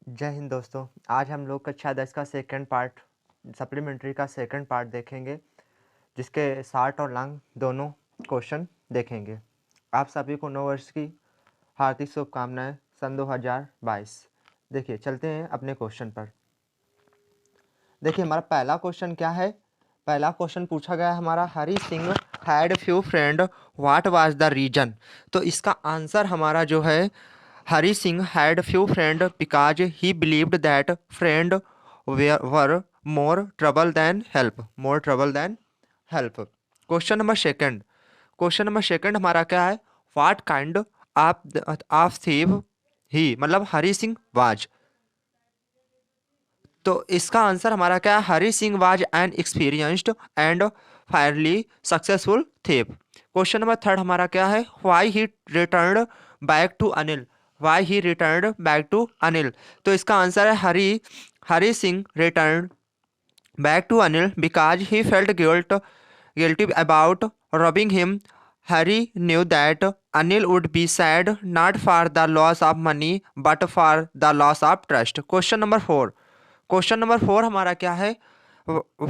जय हिंद दोस्तों। आज हम लोग कक्षा 10 का सेकंड पार्ट सप्लीमेंट्री का सेकंड पार्ट देखेंगे, जिसके शार्ट और लॉन्ग दोनों क्वेश्चन देखेंगे। आप सभी को नव वर्ष की हार्दिक शुभकामनाएं सन 2022। देखिए, चलते हैं अपने क्वेश्चन पर। देखिए, हमारा पहला क्वेश्चन क्या है। पहला क्वेश्चन पूछा गया है हमारा, Hari Singh had few friend, what was the reason. तो इसका आंसर हमारा जो है, Hari Singh had few friends because he believed that friends were more trouble than help. More trouble than help. Question number second हमारा क्या है, व्हाट काइंड ऑफ thief ही, मतलब हरी Singh was. तो इसका आंसर हमारा क्या है, Hari Singh was an experienced and fairly successful thief. Question number third हमारा क्या है, why he return back to Anil. Why he return back to Anil. तो इसका आंसर है, Hari Singh return back to Anil because he felt guilty about robbing him. Harry knew that Anil would be sad not for the loss of money but for the loss of trust. Question number 4 हमारा क्या है,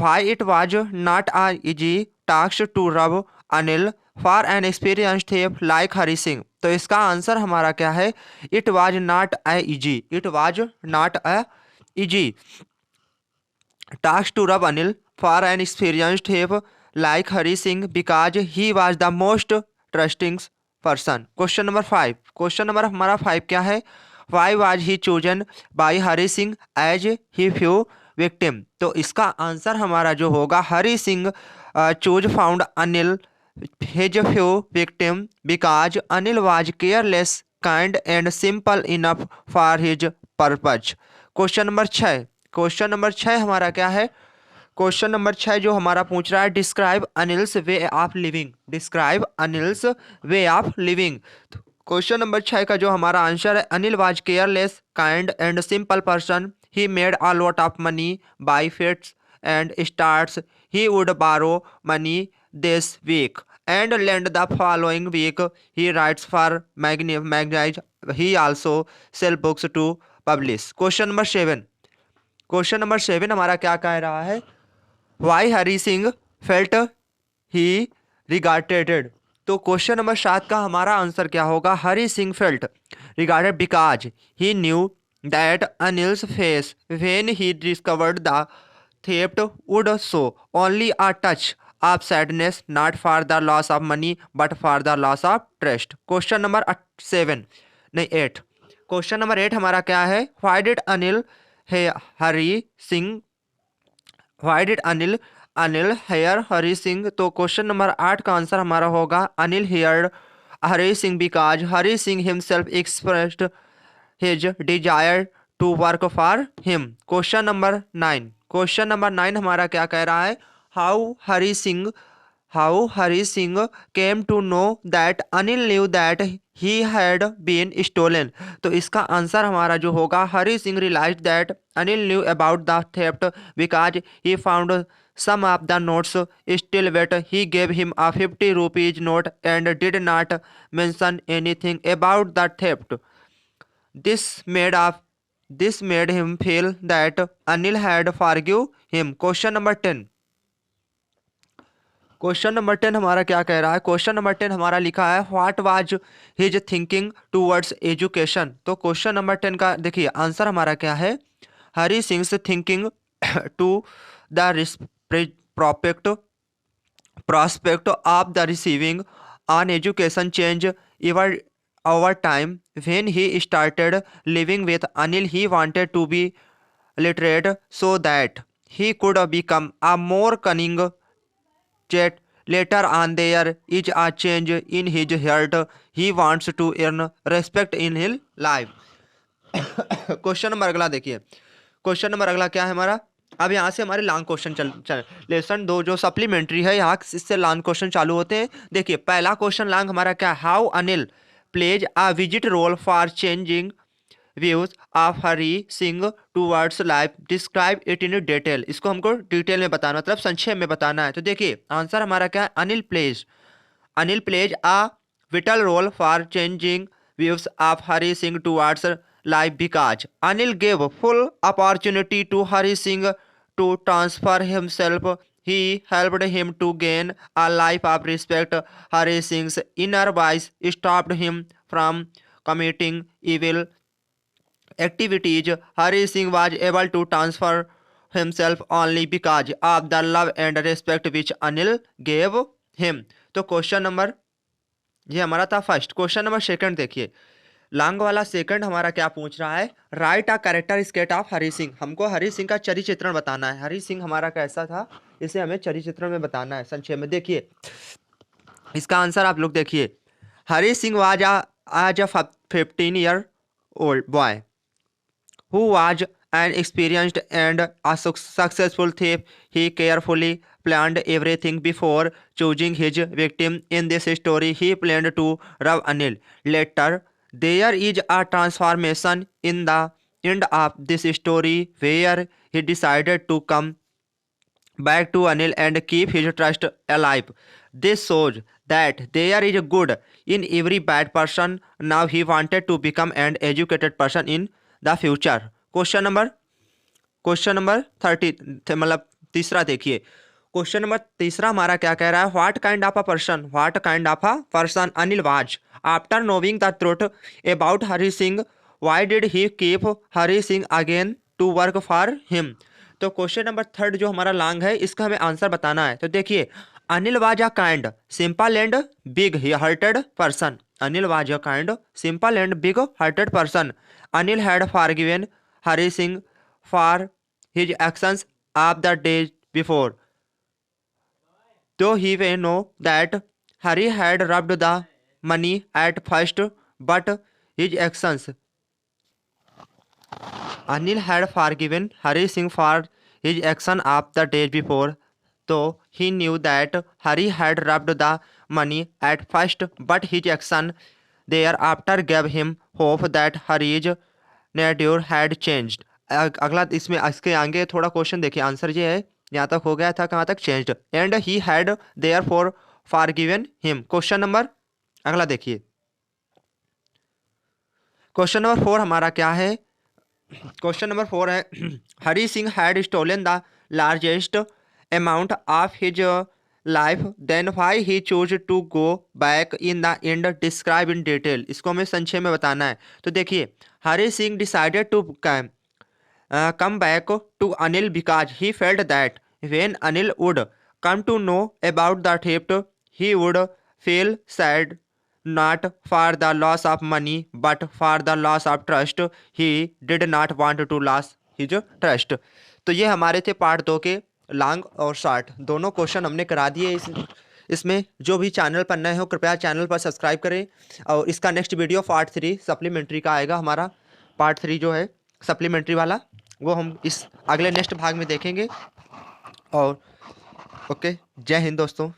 why it was not a easy task to rob Anil for an experienced thief like Hari Singh. तो इसका answer हमारा क्या है, it was not a easy task to rob Anil for an experienced thief like Hari Singh because he was the most trusting person. Question number हमारा 5 क्या है, why was he chosen by Hari Singh as he few victim। तो इसका answer हमारा जो होगा, Hari Singh choose found Anil his few victim because Anil was careless, kind and simple enough for his purpose. Question number 6 हमारा क्या है, क्वेश्चन नंबर 6 जो हमारा पूछ रहा है, describe Anil's way of living. Describe Anil's way of living. Question number 6 का जो हमारा आंसर है, Anil was careless, kind and simple person. He made a lot of money by fits and starts. He would borrow money this week and lend the following week. He writes for magazines. He also sell books to publish. Question number 7 हमारा क्या कह रहा है, why Hari Singh felt he regarded. तो question number 7 का हमारा answer क्या होगा, Hari Singh felt regarded because he knew that Anil's face when he discovered the theft would show only a touch of sadness, not for the loss of money but for the loss of trust. Question number 7 नहीं 8। Question number 8 हमारा क्या है, why did Anil Hari Singh why did Anil hire Hari Singh. तो question number 8 का answer हमारा होगा, Anil hire Hari Singh because Hari Singh himself expressed his desire to work for him. Question number 9 हमारा क्या कह रहा है, how Hari Singh came to know that Anil knew that he had been stolen. तो इसका आंसर हमारा जो होगा, Hari Singh realised that Anil knew about the theft because he found some of the notes still wet. He gave him a 50 rupees note and did not mention anything about the theft. This made of this made him feel that Anil had forgive him. Question number 10 हमारा क्या कह रहा है, question number 10 हमारा लिखा है, what was his thinking towards education. तो question number 10 का देखिए आंसर हमारा क्या है, Hari Singh's thinking to the prospect of the receiving an education change ever over time. When he started living with Anil, he wanted to be literate so that he could become a more cunning. Yet later on there is a change in his heart. He wants to earn respect in his life. Question number अगला देखिए, question number अगला क्या है हमारा, अब यहाँ से हमारे लॉन्ग क्वेश्चन चल लेसन 2 जो सप्लीमेंट्री है, यहाँ इससे लॉन्ग क्वेश्चन चालू होते हैं। देखिए पहला क्वेश्चन लॉन्ग हमारा क्या, how Anil plays a visit role for changing views of Hari Singh towards life, describe it in detail. इसको हमको डिटेल में बताना, मतलब संक्षेप में बताना है। तो देखिए आंसर हमारा क्या है, Anil plays a vital role for changing views of Hari Singh towards life because Anil gave full opportunity to Hari Singh to transfer himself. He helped him to gain a life of respect. Hari Singh's inner voice stopped him from committing evil activities. Hari Singh was able to transfer himself only because of the love and respect which Anil gave him. तो question number ये हमारा था first. Question number second देखिए, long वाला second हमारा क्या पूछ रहा है, right a character sketch of Hari Singh. हमको हरि सिंह का चरित्र चित्रण बताना है। हरि सिंह हमारा कैसा था, इसे हमें चरित्र चित्रण में बताना है संक्षेप में। देखिए इसका आंसर आप लोग देखिए, हरि सिंह वाज आज अ 15-year old boy who was an experienced and a successful thief. He carefully planned everything before choosing his victim. In this story, he planned to rob Anil. Later, there is a transformation in the end of this story where he decided to come back to Anil and keep his trust alive. This shows that there is good in every bad person. Now he wanted to become an educated person in the future. Question number 30 मतलब तीसरा देखिए, question number तीसरा हमारा क्या कह रहा है, what kind of a person Anil was after knowing the truth about Hari Singh, why did he keep Hari Singh again to work for him. तो क्वेश्चन नंबर थर्ड जो हमारा लॉन्ग है, इसका हमें आंसर बताना है। तो देखिए, Anil was a kind simple and big hearted person. Anil was a kind simple and big hearted person. Anil had forgiven Hari Singh for his actions of the day before, though he may know that Hari had robbed the money at first, but his actions. Anil had forgiven Hari Singh for his action of the day before, though he knew that Hari had robbed the money at first, but his action thereafter gave him hope that Hari's nature had changed. अगला इसमें इसके आगे थोड़ा question देखिए, answer ये है, यहाँ तक हो गया था, कहाँ तक, changed and he had there for given him. Question number अगला देखिए, क्वेश्चन नंबर 4 हमारा क्या है, क्वेश्चन नंबर 4 है, Hari Singh had stolen the largest amount of his life, then why he choose to go back in the end, describe in detail. इसको हमें संक्षेप में बताना है। तो देखिए, Hari Singh decided to come back to Anil because he felt that when Anil would come to know about the theft, he would feel sad, not for the loss of money but for the loss of trust. He did not want to lose his trust. तो ये हमारे थे part 2 के long और short दोनों question हमने करा दिए। इसमें जो भी चैनल पर नए हो कृपया चैनल पर सब्सक्राइब करें, और इसका नेक्स्ट वीडियो पार्ट 3 सप्लीमेंट्री का आएगा। हमारा पार्ट 3 जो है सप्लीमेंट्री वाला, वो हम इस अगले नेक्स्ट भाग में देखेंगे। और ओके, जय हिंद दोस्तों।